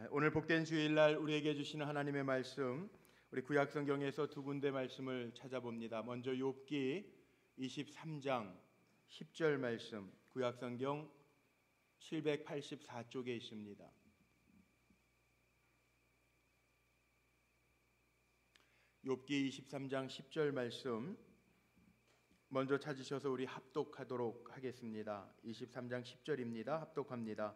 오늘 복된 주일날 우리에게 주시는 하나님의 말씀, 우리 구약성경에서 두 군데 말씀을 찾아봅니다. 먼저 욥기 23장 10절 말씀, 구약성경 784쪽에 있습니다. 욥기 23장 10절 말씀 먼저 찾으셔서 우리 합독하도록 하겠습니다. 23장 10절입니다. 합독합니다.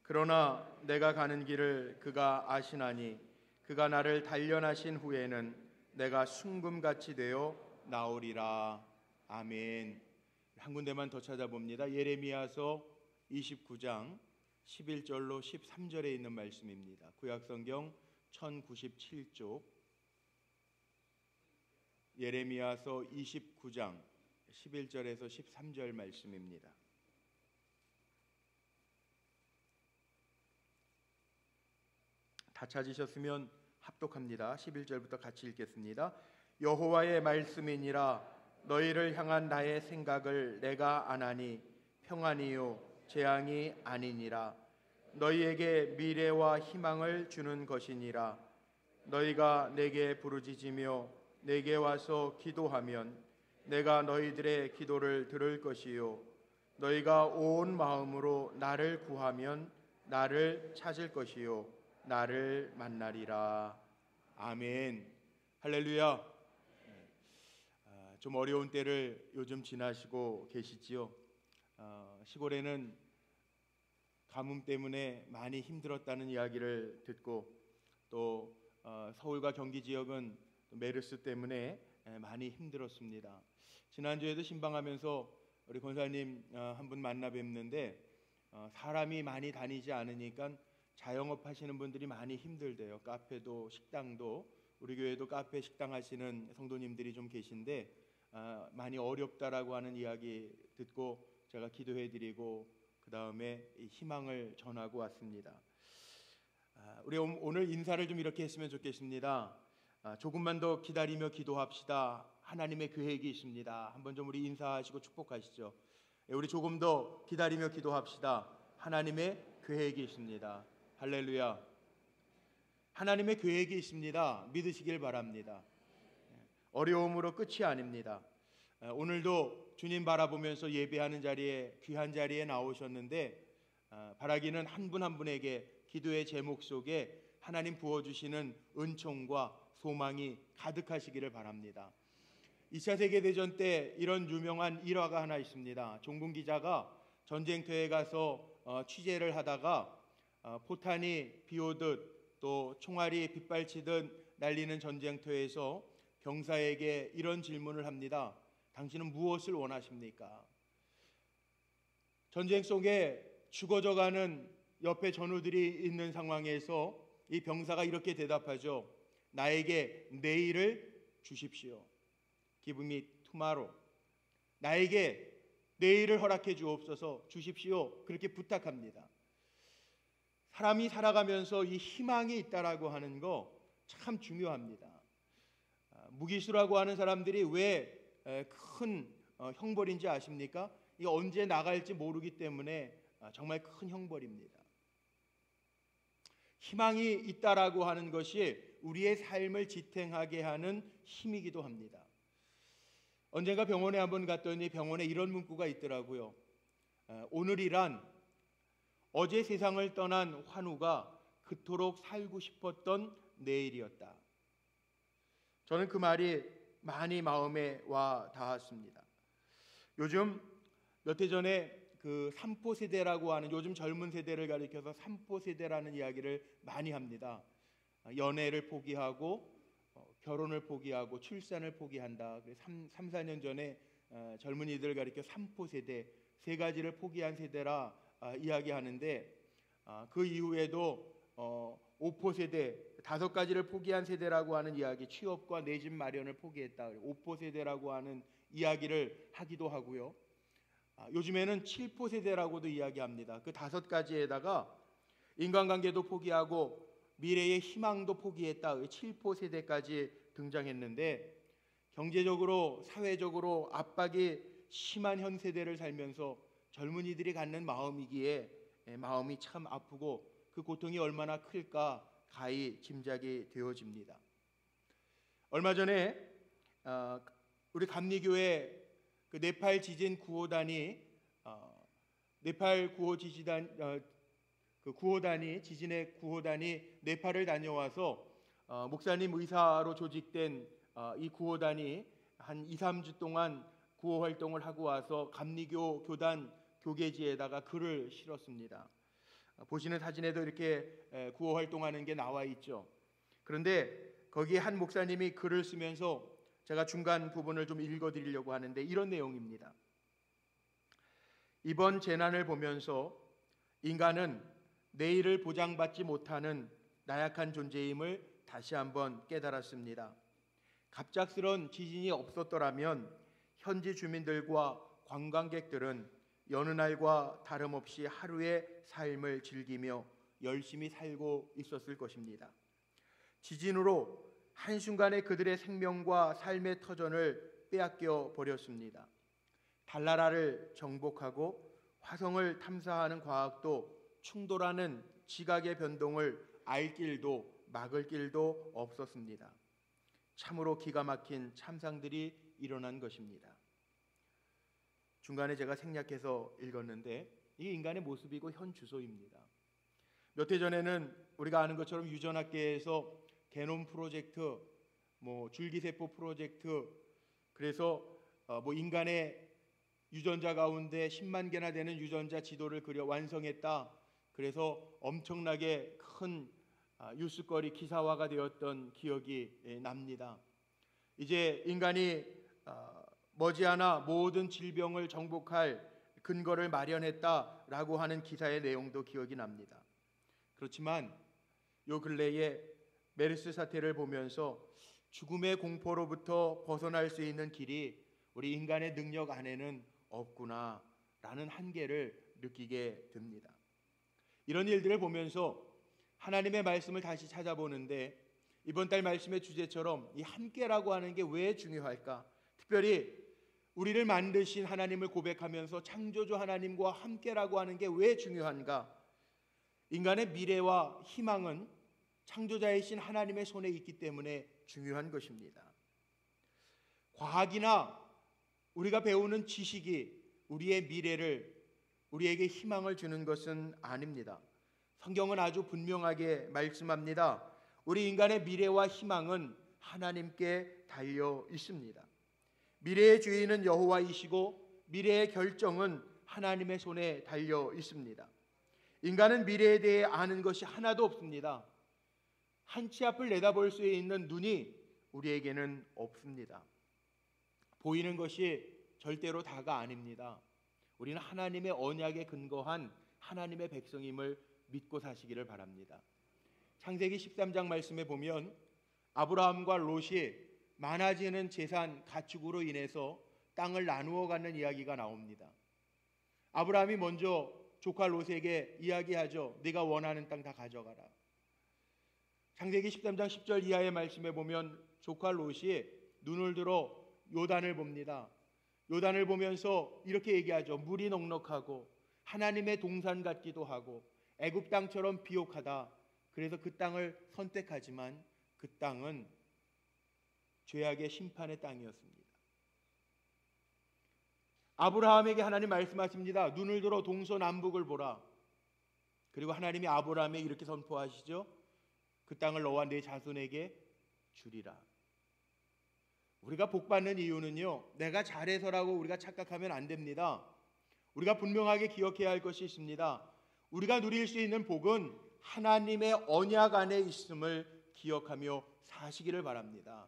그러나 내가 가는 길을 그가 아시나니 그가 나를 단련하신 후에는 내가 순금같이 되어 나오리라. 아멘. 한 군데만 더 찾아봅니다. 예레미야서 29장 11절로 13절에 있는 말씀입니다. 구약성경 1097쪽 예레미야서 29장 11절에서 13절 말씀입니다. 다 찾으셨으면 합독합니다. 11절부터 같이 읽겠습니다. 여호와의 말씀이니라. 너희를 향한 나의 생각을 내가 아나니 평안이요 재앙이 아니니라. 너희에게 미래와 희망을 주는 것이니라. 너희가 내게 부르짖으며 내게 와서 기도하면 내가 너희들의 기도를 들을 것이요 너희가 온 마음으로 나를 구하면 나를 찾을 것이요 나를 만나리라. 아멘. 할렐루야. 좀 어려운 때를 요즘 지나시고 계시지요. 시골에는 가뭄 때문에 많이 힘들었다는 이야기를 듣고 또 서울과 경기 지역은 메르스 때문에 많이 힘들었습니다. 지난주에도 신방하면서 우리 권사님 한 분 만나 뵙는데 사람이 많이 다니지 않으니까 자영업 하시는 분들이 많이 힘들대요. 카페도 식당도 우리 교회도 카페 식당 하시는 성도님들이 좀 계신데 많이 어렵다라고 하는 이야기 듣고 제가 기도해드리고 그 다음에 희망을 전하고 왔습니다. 우리 오늘 인사를 좀 이렇게 했으면 좋겠습니다. 조금만 더 기다리며 기도합시다. 하나님의 계획이 있습니다. 한번 좀 우리 인사하시고 축복하시죠. 우리 조금 더 기다리며 기도합시다. 하나님의 계획이 있습니다. 할렐루야. 하나님의 계획이 있습니다. 믿으시길 바랍니다. 어려움으로 끝이 아닙니다. 오늘도 주님 바라보면서 예배하는 자리에 귀한 자리에 나오셨는데 바라기는 한 분 한 분에게 기도의 제목 속에 하나님 부어주시는 은총과 소망이 가득하시기를 바랍니다. 2차 세계대전 때 이런 유명한 일화가 하나 있습니다. 종군 기자가 전쟁터에 가서 취재를 하다가 포탄이 비오듯 또 총알이 빗발치듯 날리는 전쟁터에서 병사에게 이런 질문을 합니다. 당신은 무엇을 원하십니까? 전쟁 속에 죽어져가는 옆에 전우들이 있는 상황에서 이 병사가 이렇게 대답하죠. 나에게 내일을 주십시오. Give me tomorrow. 나에게 내일을 허락해 주옵소서. 주십시오. 그렇게 부탁합니다. 사람이 살아가면서 이 희망이 있다라고 하는 거 참 중요합니다. 무기수라고 하는 사람들이 왜 큰 형벌인지 아십니까? 이게 언제 나갈지 모르기 때문에 정말 큰 형벌입니다. 희망이 있다라고 하는 것이 우리의 삶을 지탱하게 하는 힘이기도 합니다. 언젠가 병원에 한번 갔더니 병원에 이런 문구가 있더라고요. 오늘이란 어제 세상을 떠난 환우가 그토록 살고 싶었던 내일이었다. 저는 그 말이 많이 마음에 와 닿았습니다. 요즘 몇 해 전에 그 삼포 세대라고 하는 요즘 젊은 세대를 가리켜서 삼포 세대라는 이야기를 많이 합니다. 연애를 포기하고 결혼을 포기하고 출산을 포기한다. 3, 4년 전에 젊은이들을 가리켜 삼포 세대 세 가지를 포기한 세대라 이야기하는데 그 이후에도 5포 세대 5가지를 포기한 세대라고 하는 이야기, 취업과 내 집 마련을 포기했다. 5포 세대라고 하는 이야기를 하기도 하고요. 요즘에는 7포 세대라고도 이야기합니다. 그 5가지에다가 인간관계도 포기하고 미래의 희망도 포기했다. 7포 세대까지 등장했는데 경제적으로 사회적으로 압박이 심한 현 세대를 살면서 젊은이들이 갖는 마음이기에 마음이 참 아프고 그 고통이 얼마나 클까 가히 짐작이 되어집니다. 얼마 전에 우리 감리교회 그 네팔 지진 구호단이 네팔 구호 지지단 그 구호단이 지진의 구호단이 네팔을 다녀와서 목사님 의사로 조직된 이 구호단이 한 2, 3주 동안 구호 활동을 하고 와서 감리교 교단 교계지에다가 글을 실었습니다. 보시는 사진에도 이렇게 구호 활동하는 게 나와 있죠. 그런데 거기에 한 목사님이 글을 쓰면서 제가 중간 부분을 좀 읽어드리려고 하는데 이런 내용입니다. 이번 재난을 보면서 인간은 내일을 보장받지 못하는 나약한 존재임을 다시 한번 깨달았습니다. 갑작스런 지진이 없었더라면 현지 주민들과 관광객들은 여느 날과 다름없이 하루의 삶을 즐기며 열심히 살고 있었을 것입니다. 지진으로 한순간에 그들의 생명과 삶의 터전을 빼앗겨 버렸습니다. 달나라를 정복하고 화성을 탐사하는 과학도 충돌하는 지각의 변동을 알 길도 막을 길도 없었습니다. 참으로 기가 막힌 참상들이 일어난 것입니다. 중간에 제가 생략해서 읽었는데 이게 인간의 모습이고 현 주소입니다. 몇 해 전에는 우리가 아는 것처럼 유전학계에서 게놈 프로젝트, 줄기세포 프로젝트, 그래서 인간의 유전자 가운데 10만 개나 되는 유전자 지도를 그려 완성했다. 그래서 엄청나게 큰 뉴스거리 기사화가 되었던 기억이 납니다. 이제 인간이 머지않아 모든 질병을 정복할 근거를 마련했다라고 하는 기사의 내용도 기억이 납니다. 그렇지만 요 근래에 메르스 사태를 보면서 죽음의 공포로부터 벗어날 수 있는 길이 우리 인간의 능력 안에는 없구나라는 한계를 느끼게 됩니다. 이런 일들을 보면서 하나님의 말씀을 다시 찾아보는데 이번 달 말씀의 주제처럼 이 함께라고 하는 게 왜 중요할까? 특별히 우리를 만드신 하나님을 고백하면서 창조주 하나님과 함께라고 하는 게 왜 중요한가? 인간의 미래와 희망은 창조자이신 하나님의 손에 있기 때문에 중요한 것입니다. 과학이나 우리가 배우는 지식이 우리의 미래를, 우리에게 희망을 주는 것은 아닙니다. 성경은 아주 분명하게 말씀합니다. 우리 인간의 미래와 희망은 하나님께 달려 있습니다. 미래의 주인은 여호와이시고 미래의 결정은 하나님의 손에 달려 있습니다. 인간은 미래에 대해 아는 것이 하나도 없습니다. 한치 앞을 내다볼 수 있는 눈이 우리에게는 없습니다. 보이는 것이 절대로 다가 아닙니다. 우리는 하나님의 언약에 근거한 하나님의 백성임을 믿고 사시기를 바랍니다. 창세기 13장 말씀에 보면 아브라함과 롯이 많아지는 재산 가축으로 인해서 땅을 나누어 갖는 이야기가 나옵니다. 아브라함이 먼저 조카 롯에게 이야기하죠. 네가 원하는 땅 다 가져가라. 창세기 13장 10절 이하의 말씀에 보면 조카 롯이 눈을 들어 요단을 봅니다. 요단을 보면서 이렇게 얘기하죠. 물이 넉넉하고 하나님의 동산 같기도 하고 애굽 땅처럼 비옥하다. 그래서 그 땅을 선택하지만 그 땅은 죄악의 심판의 땅이었습니다. 아브라함에게 하나님 말씀하십니다. 눈을 들어 동서남북을 보라. 그리고 하나님이 아브라함에게 이렇게 선포하시죠. 그 땅을 너와 네 자손에게 주리라. 우리가 복받는 이유는요, 내가 잘해서라고 우리가 착각하면 안 됩니다. 우리가 분명하게 기억해야 할 것이 있습니다. 우리가 누릴 수 있는 복은 하나님의 언약 안에 있음을 기억하며 사시기를 바랍니다.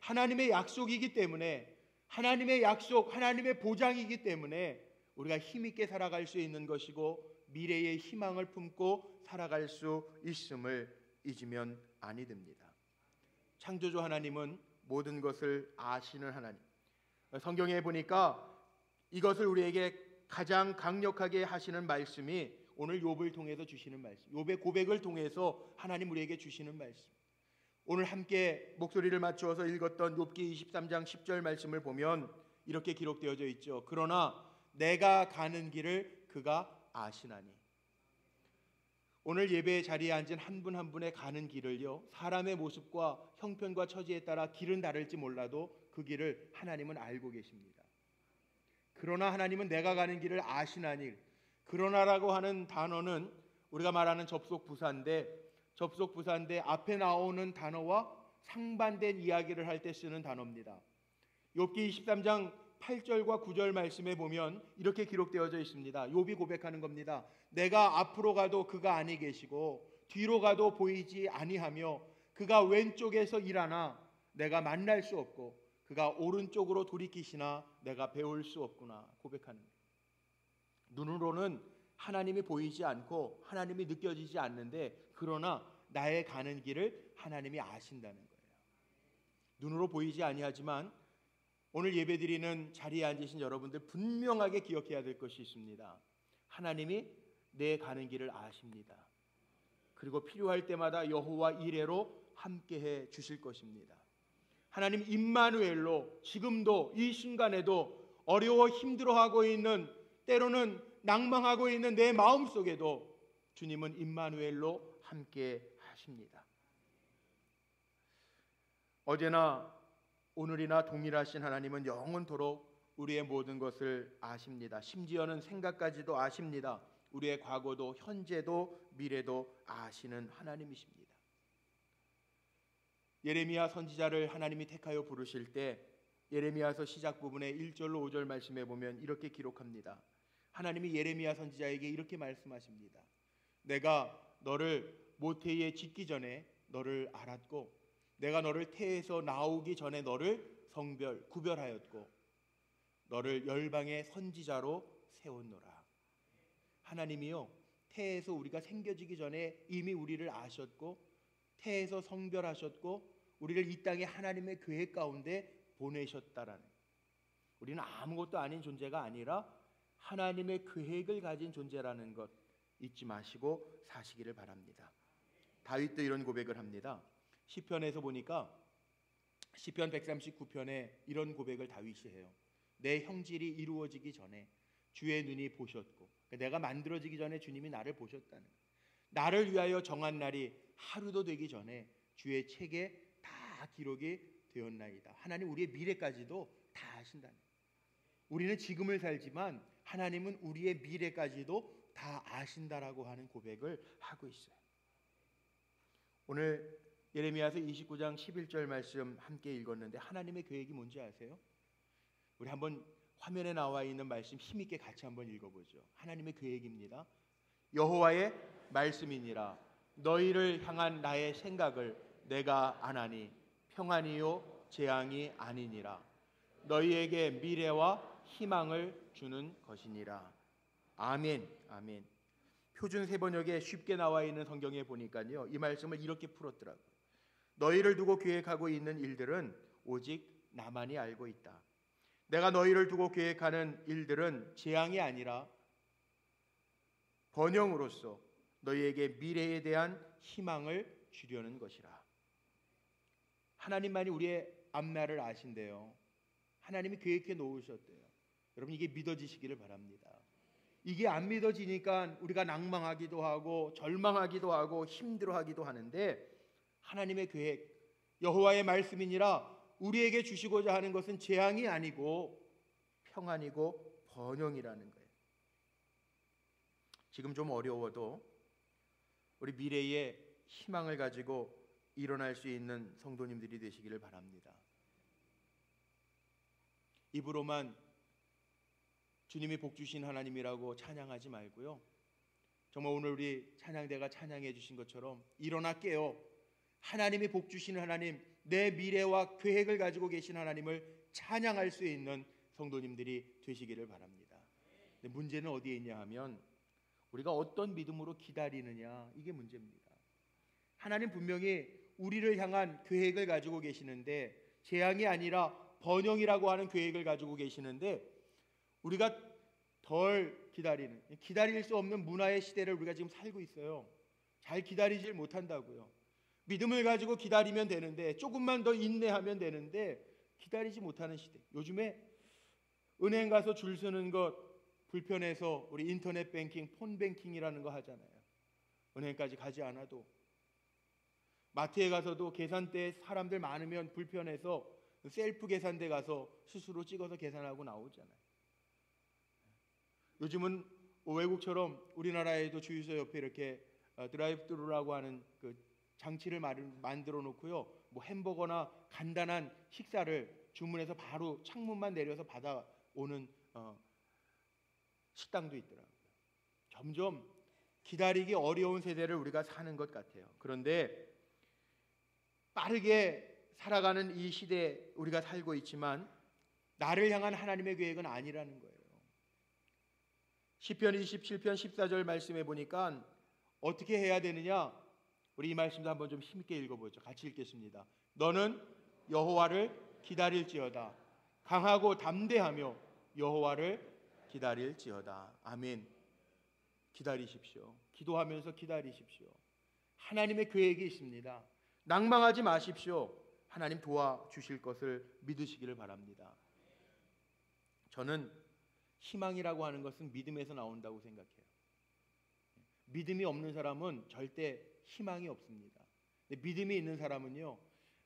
하나님의 약속이기 때문에, 하나님의 약속, 하나님의 보장이기 때문에 우리가 힘있게 살아갈 수 있는 것이고 미래의 희망을 품고 살아갈 수 있음을 잊으면 아니 됩니다. 창조주 하나님은 모든 것을 아시는 하나님. 성경에 보니까 이것을 우리에게 가장 강력하게 하시는 말씀이 오늘 욥을 통해서 주시는 말씀, 욥의 고백을 통해서 하나님 우리에게 주시는 말씀. 오늘 함께 목소리를 맞추어서 읽었던 욥기 23장 10절 말씀을 보면 이렇게 기록되어져 있죠. 그러나 내가 가는 길을 그가 아시나니. 오늘 예배 자리에 앉은 한 분 한 분의 가는 길을요, 사람의 모습과 형편과 처지에 따라 길은 다를지 몰라도 그 길을 하나님은 알고 계십니다. 그러나 하나님은 내가 가는 길을 아시나니, 그러나라고 하는 단어는 우리가 말하는 접속부사인데 앞에 나오는 단어와 상반된 이야기를 할 때 쓰는 단어입니다. 욥기 23장 8절과 9절 말씀에 보면 이렇게 기록되어져 있습니다. 욥이 고백하는 겁니다. 내가 앞으로 가도 그가 아니 계시고 뒤로 가도 보이지 아니하며 그가 왼쪽에서 일하나 내가 만날 수 없고 그가 오른쪽으로 돌이키시나 내가 배울 수 없구나 고백하는 거예요. 눈으로는 하나님이 보이지 않고 하나님이 느껴지지 않는데, 그러나 나의 가는 길을 하나님이 아신다는 거예요. 눈으로 보이지 아니하지만 오늘 예배드리는 자리에 앉으신 여러분들 분명하게 기억해야 될 것이 있습니다. 하나님이 내 가는 길을 아십니다. 그리고 필요할 때마다 여호와 이레로 함께해 주실 것입니다. 하나님 임마누엘로 지금도 이 순간에도 어려워 힘들어하고 있는, 때로는 낭망하고 있는 내 마음속에도 주님은 임마누엘로 함께 하십니다. 어제나 오늘이나 동일하신 하나님은 영원토록 우리의 모든 것을 아십니다. 심지어는 생각까지도 아십니다. 우리의 과거도 현재도 미래도 아시는 하나님이십니다. 예레미야 선지자를 하나님이 택하여 부르실 때 예레미야서 시작 부분의 1절로 5절 말씀에 보면 이렇게 기록합니다. 하나님이 예레미야 선지자에게 이렇게 말씀하십니다. 내가 너를 모태에 짓기 전에 너를 알았고 내가 너를 태에서 나오기 전에 너를 구별하였고 너를 열방의 선지자로 세웠노라. 하나님이요, 태에서 우리가 생겨지기 전에 이미 우리를 아셨고 태에서 성별하셨고 우리를 이 땅에 하나님의 계획 가운데 보내셨다라는, 우리는 아무것도 아닌 존재가 아니라 하나님의 계획을 가진 존재라는 것 잊지 마시고 사시기를 바랍니다. 다윗도 이런 고백을 합니다. 시편에서 보니까 시편 139편에 이런 고백을 다윗이 해요. 내 형질이 이루어지기 전에 주의 눈이 보셨고, 내가 만들어지기 전에 주님이 나를 보셨다는, 나를 위하여 정한 날이 하루도 되기 전에 주의 책에 다 기록이 되었나이다. 하나님 우리의 미래까지도 다 아신다는, 우리는 지금을 살지만 하나님은 우리의 미래까지도 다 아신다라고 하는 고백을 하고 있어요. 오늘 예레미야서 29장 11절 말씀 함께 읽었는데 하나님의 계획이 뭔지 아세요? 우리 한번 화면에 나와 있는 말씀 힘있게 같이 한번 읽어보죠. 하나님의 계획입니다. 여호와의 말씀이니라. 너희를 향한 나의 생각을 내가 아나니 평안이요 재앙이 아니니라. 너희에게 미래와 희망을 주는 것이니라. 아멘. 아멘. 표준 세번역에 쉽게 나와 있는 성경에 보니까요, 이 말씀을 이렇게 풀었더라고요. 너희를 두고 계획하고 있는 일들은 오직 나만이 알고 있다. 내가 너희를 두고 계획하는 일들은 재앙이 아니라 번영으로서 너희에게 미래에 대한 희망을 주려는 것이라. 하나님만이 우리의 앞날을 아신대요. 하나님이 계획해 놓으셨대요. 여러분 이게 믿어지시기를 바랍니다. 이게 안 믿어지니까 우리가 낭망하기도 하고 절망하기도 하고 힘들어하기도 하는데, 하나님의 계획, 여호와의 말씀이니라 우리에게 주시고자 하는 것은 재앙이 아니고 평안이고 번영이라는 거예요. 지금 좀 어려워도 우리 미래에 희망을 가지고 일어날 수 있는 성도님들이 되시기를 바랍니다. 입으로만 주님이 복 주신 하나님이라고 찬양하지 말고요, 정말 오늘 우리 찬양대가 찬양해 주신 것처럼 일어나 깨어 하나님이 복 주시는 하나님, 내 미래와 계획을 가지고 계신 하나님을 찬양할 수 있는 성도님들이 되시기를 바랍니다. 근데 문제는 어디에 있냐 하면 우리가 어떤 믿음으로 기다리느냐, 이게 문제입니다. 하나님 분명히 우리를 향한 계획을 가지고 계시는데, 재앙이 아니라 번영이라고 하는 계획을 가지고 계시는데, 우리가 덜 기다릴 수 없는 문화의 시대를 우리가 지금 살고 있어요. 잘 기다리질 못한다고요. 믿음을 가지고 기다리면 되는데, 조금만 더 인내하면 되는데 기다리지 못하는 시대. 요즘에 은행 가서 줄 서는 것 불편해서 우리 인터넷 뱅킹, 폰 뱅킹이라는 거 하잖아요. 은행까지 가지 않아도, 마트에 가서도 계산대에 사람들 많으면 불편해서 셀프 계산대 가서 스스로 찍어서 계산하고 나오잖아요. 요즘은 외국처럼 우리나라에도 주유소 옆에 이렇게 드라이브스루라고 하는 그 장치를 만들어 놓고요, 뭐 햄버거나 간단한 식사를 주문해서 바로 창문만 내려서 받아오는 식당도 있더라고요. 점점 기다리기 어려운 세대를 우리가 사는 것 같아요. 그런데 빠르게 살아가는 이 시대에 우리가 살고 있지만 나를 향한 하나님의 계획은 아니라는 거예요. 시편 27편 14절 말씀해 보니까 어떻게 해야 되느냐, 우리 이 말씀도 한번 좀 힘있게 읽어보죠. 같이 읽겠습니다. 너는 여호와를 기다릴지어다. 강하고 담대하며 여호와를 기다릴지어다. 아멘. 기다리십시오. 기도하면서 기다리십시오. 하나님의 계획이 있습니다. 낭망하지 마십시오. 하나님 도와주실 것을 믿으시기를 바랍니다. 저는 희망이라고 하는 것은 믿음에서 나온다고 생각해요. 믿음이 없는 사람은 절대 희망이 없습니다. 근데 믿음이 있는 사람은요,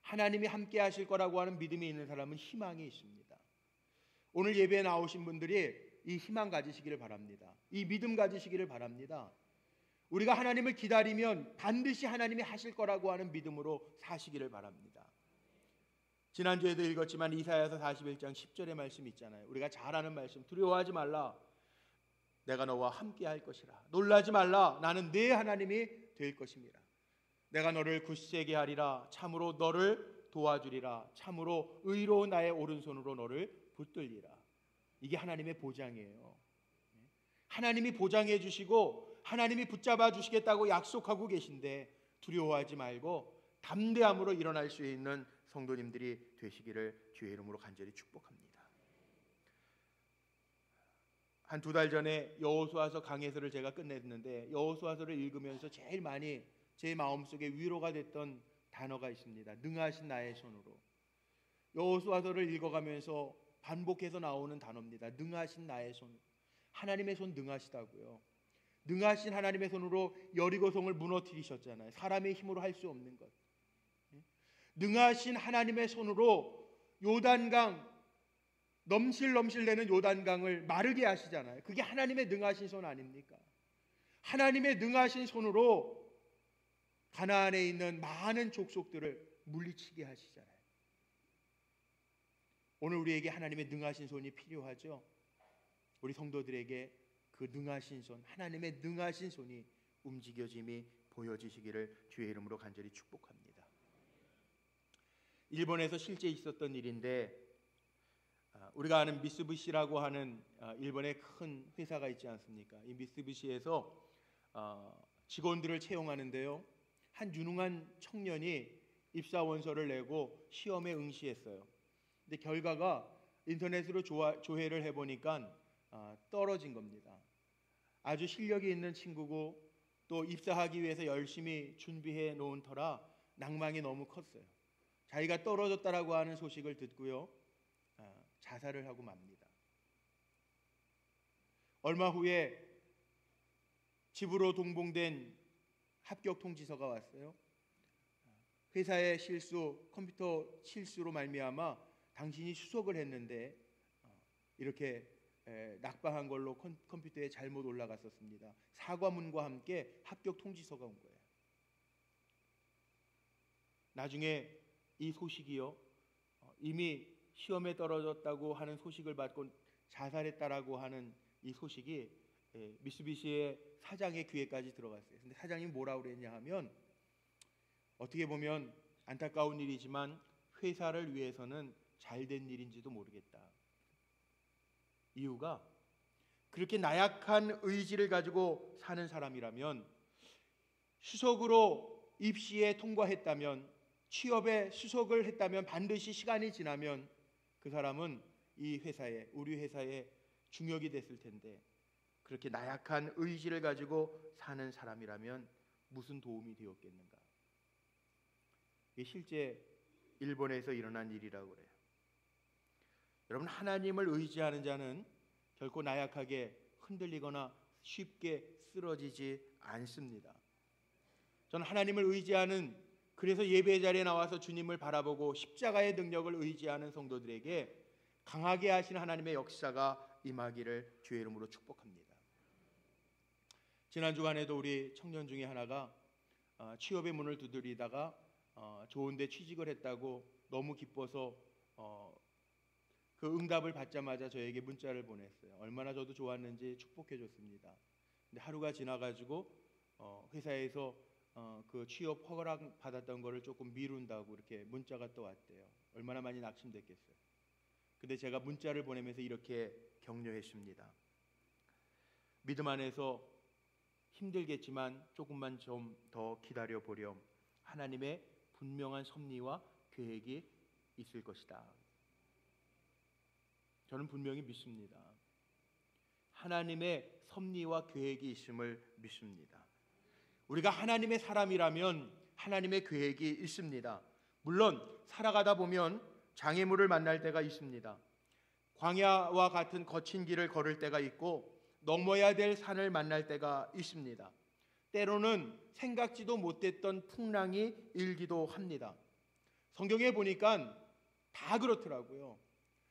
하나님이 함께 하실 거라고 하는 믿음이 있는 사람은 희망이 있습니다. 오늘 예배에 나오신 분들이 이 희망 가지시기를 바랍니다. 이 믿음 가지시기를 바랍니다. 우리가 하나님을 기다리면 반드시 하나님이 하실 거라고 하는 믿음으로 사시기를 바랍니다. 지난주에도 읽었지만 이사야서 41장 10절의 말씀이 있잖아요. 우리가 잘 아는 말씀, 두려워하지 말라, 내가 너와 함께 할 것이라. 놀라지 말라, 나는 네 하나님이 될 것입니다. 내가 너를 굳세게 하리라. 참으로 너를 도와주리라. 참으로 의로운 나의 오른손으로 너를 붙들리라. 이게 하나님의 보장이에요. 하나님이 보장해 주시고 하나님이 붙잡아 주시겠다고 약속하고 계신데 두려워하지 말고 담대함으로 일어날 수 있는 성도님들이 되시기를 주의 이름으로 간절히 축복합니다. 한 2달 전에 여호수아서 강해서를 제가 끝냈는데, 여호수아서를 읽으면서 제일 많이 제 마음속에 위로가 됐던 단어가 있습니다. 능하신 나의 손으로. 여호수아서를 읽어가면서 반복해서 나오는 단어입니다. 능하신 나의 손. 하나님의 손 능하시다고요. 능하신 하나님의 손으로 여리고성을 무너뜨리셨잖아요. 사람의 힘으로 할 수 없는 것. 능하신 하나님의 손으로 요단강, 넘실넘실대는 요단강을 마르게 하시잖아요. 그게 하나님의 능하신 손 아닙니까? 하나님의 능하신 손으로 가나안에 있는 많은 족속들을 물리치게 하시잖아요. 오늘 우리에게 하나님의 능하신 손이 필요하죠. 우리 성도들에게 그 능하신 손, 하나님의 능하신 손이 움직여짐이 보여지시기를 주의 이름으로 간절히 축복합니다. 일본에서 실제 있었던 일인데, 우리가 아는 미쓰비시라고 하는 일본의 큰 회사가 있지 않습니까? 이 미쓰비시에서 직원들을 채용하는데요, 한 유능한 청년이 입사 원서를 내고 시험에 응시했어요. 근데 결과가 인터넷으로 조회를 해보니까 떨어진 겁니다. 아주 실력이 있는 친구고 또 입사하기 위해서 열심히 준비해 놓은 터라 낭망이 너무 컸어요. 자기가 떨어졌다라고 하는 소식을 듣고요, 자살을 하고 맙니다. 얼마 후에 집으로 동봉된 합격 통지서가 왔어요. 회사의 실수, 컴퓨터 실수로 말미암아 당신이 수석을 했는데 이렇게 낙방한 걸로 컴퓨터에 잘못 올라갔었습니다. 사과문과 함께 합격 통지서가 온 거예요. 나중에 이 소식이요, 이미 시험에 떨어졌다고 하는 소식을 받고 자살했다라고 하는 이 소식이 미쓰비시의 사장의 귀에까지 들어갔어요. 근데 사장이 뭐라고 그랬냐 하면, 어떻게 보면 안타까운 일이지만 회사를 위해서는 잘된 일인지도 모르겠다. 이유가, 그렇게 나약한 의지를 가지고 사는 사람이라면, 수석으로 입시에 통과했다면, 취업에 수석을 했다면 반드시 시간이 지나면 그 사람은 이 회사에, 우리 회사에 중역이 됐을 텐데, 그렇게 나약한 의지를 가지고 사는 사람이라면 무슨 도움이 되었겠는가? 이게 실제 일본에서 일어난 일이라고 그래요. 여러분, 하나님을 의지하는 자는 결코 나약하게 흔들리거나 쉽게 쓰러지지 않습니다. 저는 하나님을 의지하는, 그래서 예배 자리에 나와서 주님을 바라보고 십자가의 능력을 의지하는 성도들에게 강하게 하신 하나님의 역사가 임하기를 주의 이름으로 축복합니다. 지난 주간에도 우리 청년 중에 하나가 취업의 문을 두드리다가 좋은 데 취직을 했다고 너무 기뻐서 그 응답을 받자마자 저에게 문자를 보냈어요. 얼마나 저도 좋았는지 축복해 줬습니다. 근데 하루가 지나가지고 회사에서 그 취업 허락 받았던 거를 조금 미룬다고 이렇게 문자가 또 왔대요. 얼마나 많이 낙심됐겠어요. 근데 제가 문자를 보내면서 이렇게 격려했습니다. 믿음 안에서 힘들겠지만 조금만 좀 더 기다려 보렴. 하나님의 분명한 섭리와 계획이 있을 것이다. 저는 분명히 믿습니다. 하나님의 섭리와 계획이 있음을 믿습니다. 우리가 하나님의 사람이라면 하나님의 계획이 있습니다. 물론 살아가다 보면 장애물을 만날 때가 있습니다. 광야와 같은 거친 길을 걸을 때가 있고 넘어야 될 산을 만날 때가 있습니다. 때로는 생각지도 못했던 풍랑이 일기도 합니다. 성경에 보니까 다 그렇더라고요.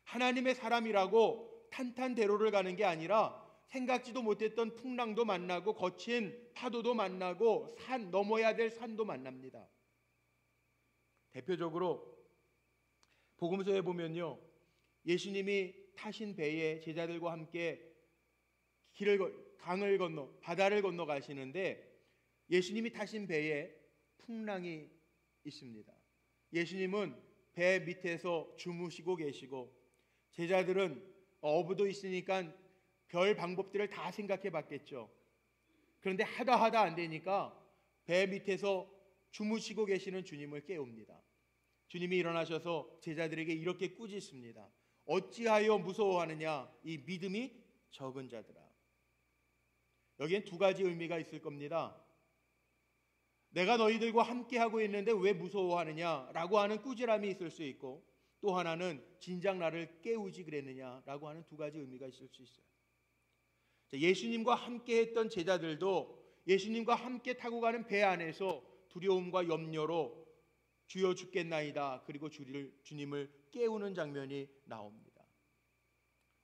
하나님의 사람이라고 탄탄대로를 가는 게 아니라 생각지도 못했던 풍랑도 만나고 거친 파도도 만나고 산 넘어야 될 산도 만납니다. 대표적으로 복음서에 보면요, 예수님이 타신 배에 제자들과 함께 강을 건너 바다를 건너 가시는데 예수님이 타신 배에 풍랑이 있습니다. 예수님은 배 밑에서 주무시고 계시고 제자들은 어부도 있으니까 별 방법들을 다 생각해 봤겠죠. 그런데 하다 안 되니까 배 밑에서 주무시고 계시는 주님을 깨웁니다. 주님이 일어나셔서 제자들에게 이렇게 꾸짖습니다. 어찌하여 무서워하느냐, 이 믿음이 적은 자들아. 여기엔 두 가지 의미가 있을 겁니다. 내가 너희들과 함께 하고 있는데 왜 무서워하느냐라고 하는 꾸지람이 있을 수 있고, 또 하나는 진작 나를 깨우지 그랬느냐라고 하는 두 가지 의미가 있을 수 있어요. 예수님과 함께 했던 제자들도 예수님과 함께 타고 가는 배 안에서 두려움과 염려로 주여 죽겠나이다, 그리고 주님을 깨우는 장면이 나옵니다.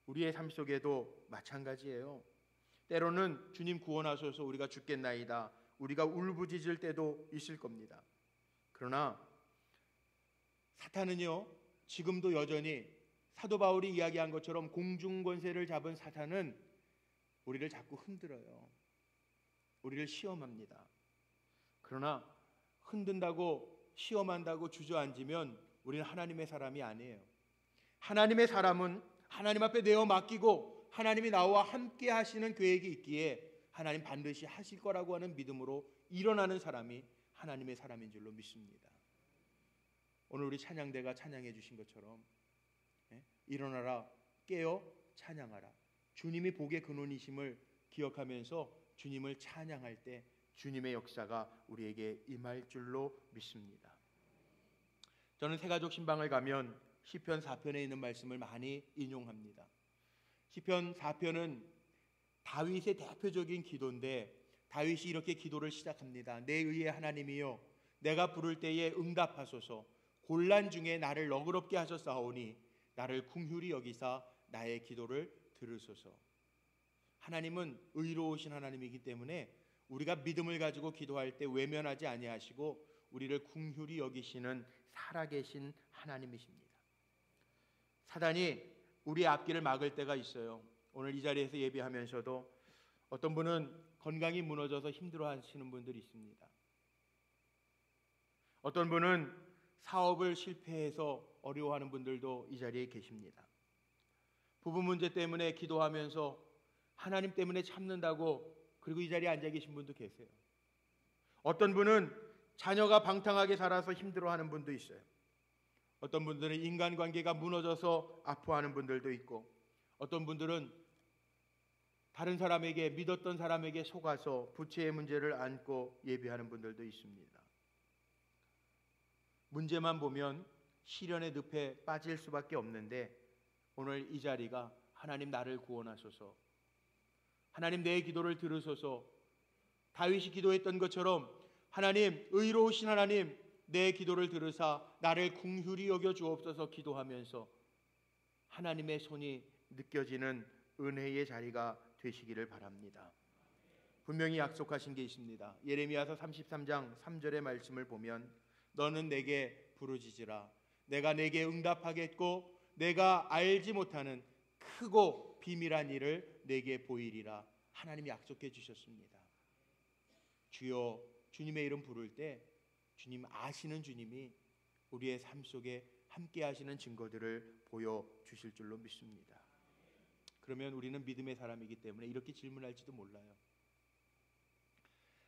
우리의 삶 속에도 마찬가지예요. 때로는 주님 구원하셔서 우리가 죽겠나이다, 우리가 울부짖을 때도 있을 겁니다. 그러나 사탄은요, 지금도 여전히 사도 바울이 이야기한 것처럼 공중권세를 잡은 사탄은 우리를 자꾸 흔들어요. 우리를 시험합니다. 그러나 흔든다고 시험한다고 주저앉으면 우리는 하나님의 사람이 아니에요. 하나님의 사람은 하나님 앞에 내어 맡기고 하나님이 나와 함께 하시는 계획이 있기에 하나님 반드시 하실 거라고 하는 믿음으로 일어나는 사람이 하나님의 사람인 줄로 믿습니다. 오늘 우리 찬양대가 찬양해 주신 것처럼 일어나라, 깨어 찬양하라. 주님이 복의 근원이심을 기억하면서 주님을 찬양할 때 주님의 역사가 우리에게 임할 줄로 믿습니다. 저는 새가족 신방을 가면 시편 4편에 있는 말씀을 많이 인용합니다. 시편 4편은 다윗의 대표적인 기도인데 다윗이 이렇게 기도를 시작합니다. 내 의의 하나님이여, 내가 부를 때에 응답하소서. 곤란 중에 나를 너그럽게 하셨사오니 나를 긍휼히 여기사 나의 기도를 들으소서. 하나님은 의로우신 하나님이기 때문에 우리가 믿음을 가지고 기도할 때 외면하지 아니하시고 우리를 긍휼히 여기시는 살아계신 하나님이십니다. 사단이 우리의 앞길을 막을 때가 있어요. 오늘 이 자리에서 예배하면서도 어떤 분은 건강이 무너져서 힘들어하시는 분들이 있습니다. 어떤 분은 사업을 실패해서 어려워하는 분들도 이 자리에 계십니다. 부부 문제 때문에 기도하면서 하나님 때문에 참는다고 그리고 이 자리에 앉아 계신 분도 계세요. 어떤 분은 자녀가 방탕하게 살아서 힘들어하는 분도 있어요. 어떤 분들은 인간관계가 무너져서 아파하는 분들도 있고, 어떤 분들은 다른 사람에게, 믿었던 사람에게 속아서 부채의 문제를 안고 예배하는 분들도 있습니다. 문제만 보면 시련의 늪에 빠질 수밖에 없는데 오늘 이 자리가 하나님 나를 구원하소서, 하나님 내 기도를 들으소서, 다윗이 기도했던 것처럼 하나님, 의로우신 하나님, 내 기도를 들으사 나를 긍휼히 여겨 주옵소서 기도하면서 하나님의 손이 느껴지는 은혜의 자리가 되시기를 바랍니다. 분명히 약속하신 게 있습니다. 예레미야서 33장 3절의 말씀을 보면 너는 내게 부르짖으라 내가 내게 응답하겠고 내가 알지 못하는 크고 비밀한 일을 내게 보이리라. 하나님이 약속해 주셨습니다. 주여, 주님의 이름 부를 때 주님 아시는 주님이 우리의 삶 속에 함께 하시는 증거들을 보여주실 줄로 믿습니다. 그러면 우리는 믿음의 사람이기 때문에 이렇게 질문할지도 몰라요.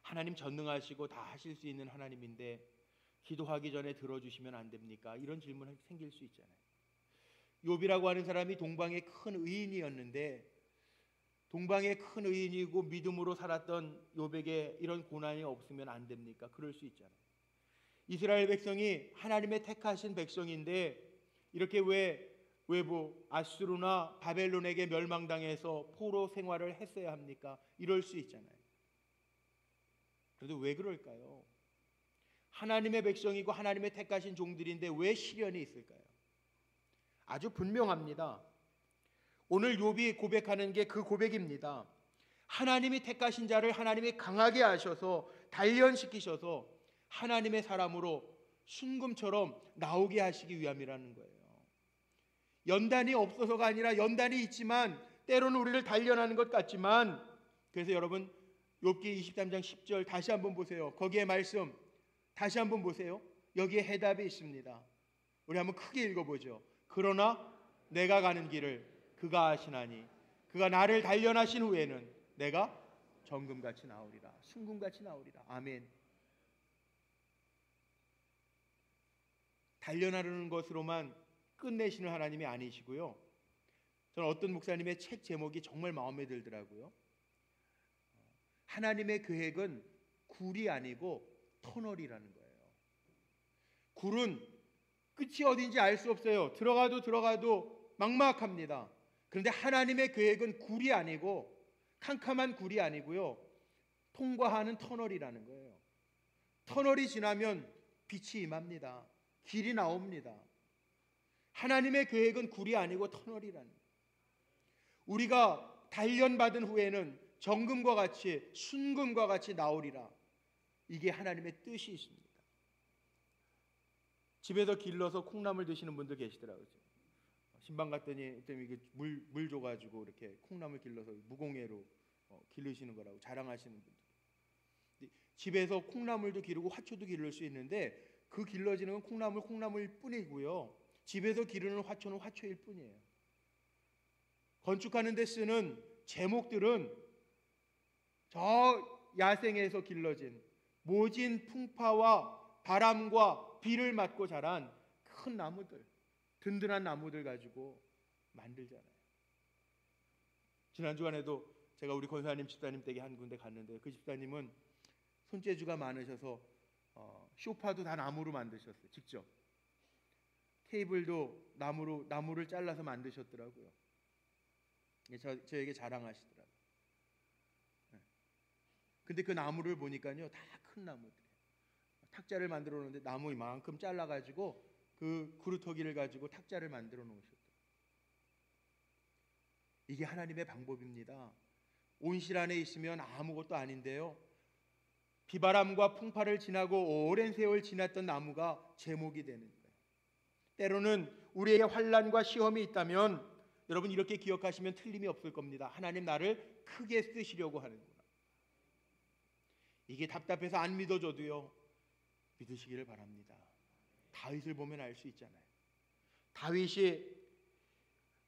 하나님 전능하시고 다 하실 수 있는 하나님인데 기도하기 전에 들어주시면 안 됩니까? 이런 질문이 생길 수 있잖아요. 욥이라고 하는 사람이 동방의 큰 의인이었는데 동방의 큰 의인이고 믿음으로 살았던 욥에게 이런 고난이 없으면 안 됩니까? 그럴 수 있잖아요. 이스라엘 백성이 하나님의 택하신 백성인데 이렇게 왜 외부 아수르나 바벨론에게 멸망당해서 포로 생활을 했어야 합니까? 이럴 수 있잖아요. 그래도 왜 그럴까요? 하나님의 백성이고 하나님의 택하신 종들인데 왜 시련이 있을까요? 아주 분명합니다. 오늘 욥이 고백하는 게 그 고백입니다. 하나님이 택하신 자를 하나님이 강하게 하셔서 단련시키셔서 하나님의 사람으로 순금처럼 나오게 하시기 위함이라는 거예요. 연단이 없어서가 아니라 연단이 있지만 때로는 우리를 단련하는 것 같지만 그래서 여러분 욥기 23장 10절 다시 한번 보세요. 거기에 말씀 다시 한번 보세요. 여기에 해답이 있습니다. 우리 한번 크게 읽어보죠. 그러나 내가 가는 길을 그가 아시나니 그가 나를 단련하신 후에는 내가 정금같이 나오리라. 순금같이 나오리라. 아멘. 단련하려는 것으로만 끝내시는 하나님이 아니시고요. 저는 어떤 목사님의 책 제목이 정말 마음에 들더라고요. 하나님의 계획은 굴이 아니고 터널이라는 거예요. 굴은 끝이 어딘지 알 수 없어요. 들어가도 막막합니다. 그런데 하나님의 계획은 굴이 아니고 캄캄한 굴이 아니고요. 통과하는 터널이라는 거예요. 터널이 지나면 빛이 임합니다. 길이 나옵니다. 하나님의 계획은 굴이 아니고 터널이라는 거예요. 우리가 단련받은 후에는 정금과 같이 순금과 같이 나오리라. 이게 하나님의 뜻이 있습니다. 집에서 길러서 콩나물 드시는 분들 계시더라고요. 신방 갔더니 이게 물 줘가지고 이렇게 콩나물 길러서 무공해로 기르시는 거라고 자랑하시는 분들. 집에서 콩나물도 기르고 화초도 기를 수 있는데 그 길러지는 건 콩나물일 뿐이고요. 집에서 기르는 화초는 화초일 뿐이에요. 건축하는 데 쓰는 제목들은 저 야생에서 길러진 모진 풍파와 바람과 비를 맞고 자란 큰 나무들, 든든한 나무들 가지고 만들잖아요. 지난 주간에도 제가 우리 권사님 집사님 댁에 한 군데 갔는데 그 집사님은 손재주가 많으셔서 소파도 다 나무로 만드셨어요. 직접. 테이블도 나무를 잘라서 만드셨더라고요. 저에게 자랑하시더라고요. 근데 그 나무를 보니까요, 다 큰 나무들이에요. 탁자를 만들어 놓는데 나무 이만큼 잘라가지고 그 그루터기를 가지고 탁자를 만들어 놓으셨더라고요. 이게 하나님의 방법입니다. 온실 안에 있으면 아무것도 아닌데요. 비바람과 풍파를 지나고 오랜 세월 지났던 나무가 제목이 되는 거예요. 때로는 우리에게 환난과 시험이 있다면 여러분 이렇게 기억하시면 틀림이 없을 겁니다. 하나님 나를 크게 쓰시려고 하는구나. 이게 답답해서 안 믿어줘도요. 믿으시기를 바랍니다. 다윗을 보면 알 수 있잖아요. 다윗이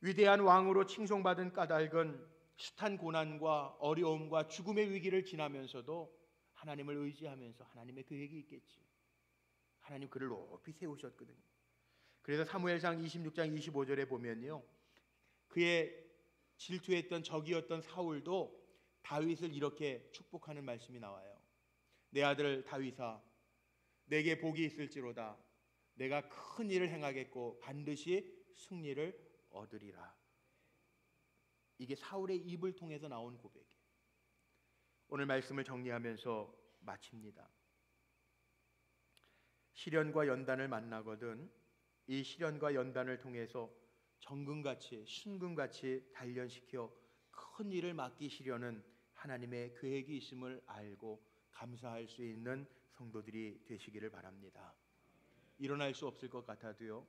위대한 왕으로 칭송받은 까닭은 숱한 고난과 어려움과 죽음의 위기를 지나면서도 하나님을 의지하면서 하나님의 계획이 있겠지. 하나님 그를 높이 세우셨거든요. 그래서 사무엘상 26장 25절에 보면요. 그의 질투했던 적이었던 사울도 다윗을 이렇게 축복하는 말씀이 나와요. 내 아들 다윗아 내게 복이 있을지로다. 내가 큰 일을 행하겠고 반드시 승리를 얻으리라. 이게 사울의 입을 통해서 나온 고백이에요. 오늘 말씀을 정리하면서 마칩니다. 시련과 연단을 만나거든 이 시련과 연단을 통해서 정금같이 순금같이 단련시켜 큰 일을 맡기시려는 하나님의 계획이 있음을 알고 감사할 수 있는 성도들이 되시기를 바랍니다. 일어날 수 없을 것 같아도요,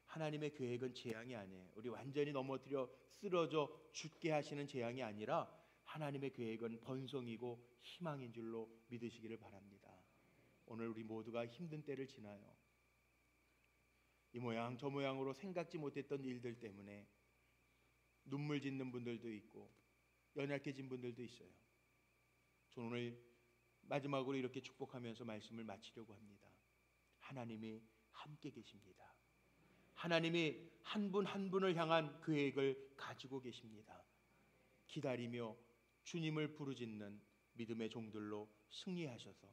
하나님의 계획은 재앙이 아니에요. 우리 완전히 넘어뜨려 쓰러져 죽게 하시는 재앙이 아니라 하나님의 계획은 번성이고 희망인 줄로 믿으시기를 바랍니다. 오늘 우리 모두가 힘든 때를 지나요. 이 모양 저 모양으로 생각지 못했던 일들 때문에 눈물 짓는 분들도 있고 연약해진 분들도 있어요. 저는 오늘 마지막으로 이렇게 축복하면서 말씀을 마치려고 합니다. 하나님이 함께 계십니다. 하나님이 한 분 한 분을 향한 계획을 가지고 계십니다. 기다리며 주님을 부르짖는 믿음의 종들로 승리하셔서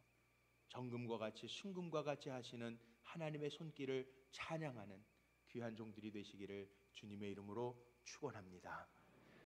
정금과 같이 순금과 같이 하시는 하나님의 손길을 찬양하는 귀한 종들이 되시기를 주님의 이름으로 축원합니다.